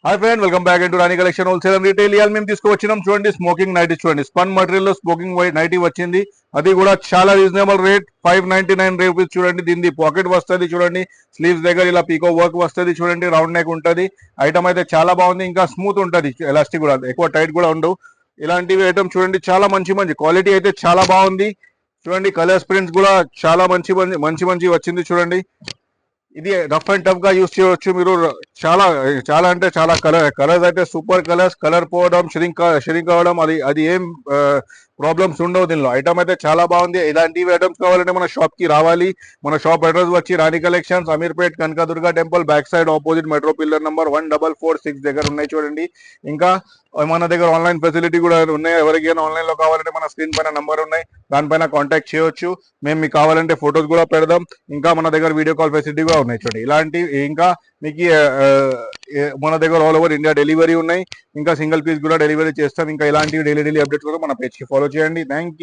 Hi friend, welcome back into Rani collection wholesale and retail. ఇవాళ మేము తీసుకువచ్చినాం చూడండి smoking nightie. చూడండి స్పన్ మటీరియల్ లో స్మోకింగ్ నైటీ వచ్చింది. అది కూడా చాలా రీజనబుల్ రేట్, 599 రూపీస్. చూడండి దీనికి పాకెట్ వస్తుంది. చూడండి స్లీవ్స్ దగ్గర ఇలా పీకో వర్క్ వస్తుంది. చూడండి రౌండ్ నెక్ ఉంటుంది. ఐటమ్ అయితే చాలా బాగుంది. ఇంకా స్మూత్ ఉంటుంది, ఎలాస్టిక్ కూడా ఎక్కువ టైట్ కూడా ఉండవు. ఇలాంటివి ఐటమ్ చూడండి చాలా మంచి మంచి క్వాలిటీ అయితే చాలా బాగుంది. చూడండి కలర్స్ ప్రింట్స్ కూడా చాలా మంచి మంచి మంచి వచ్చింది. చూడండి ఇది రఫ్ అండ్ టఫ్ గా యూస్ చేయవచ్చు మీరు. చాలా చాలా అంటే చాలా కలర్స్ అయితే సూపర్ కలర్స్. కలర్ పోవడం, షరింక్ అవ్వడం అది అది ఏం ప్రాబ్లమ్స్ ఉండవు దీనిలో. ఐటమ్ అయితే చాలా బాగుంది. ఇలాంటివి ఐటమ్స్ కావాలంటే మన షాప్ కి రావాలి. మన షాప్ అడ్రస్ వచ్చి Rani collections, Ameerpet Kanakadurga temple back side opposite metro pillar number 1446 దగ్గర ఉన్నాయి. చూడండి ఇంకా మన దగ్గర ఆన్లైన్ ఫెసిలిటీ కూడా ఉన్నాయి. ఎవరికైనా ఆన్లైన్ లో కావాలంటే మన స్క్రీన్ పైన నంబర్ ఉన్నాయి, దానిపైన కాంటాక్ట్ చేయొచ్చు. మేము మీకు కావాలంటే ఫొటోస్ కూడా పెడదాం. ఇంకా మన దగ్గర వీడియో కాల్ ఫెసిలిటీ కూడా ఉన్నాయి. చూడండి ఇలాంటి ఇంకా మీకు మన దగ్గర ఆల్ ఓవర్ ఇండియా డెలివరీ ఉన్నాయి. ఇంకా సింగిల్ పీస్ కూడా డెలివరీ చేస్తాం. ఇంకా ఇలాంటివి డైలీ అప్డేట్స్ కూడా మన పేజ్ కి ఫాలో చేయండి. Thank you.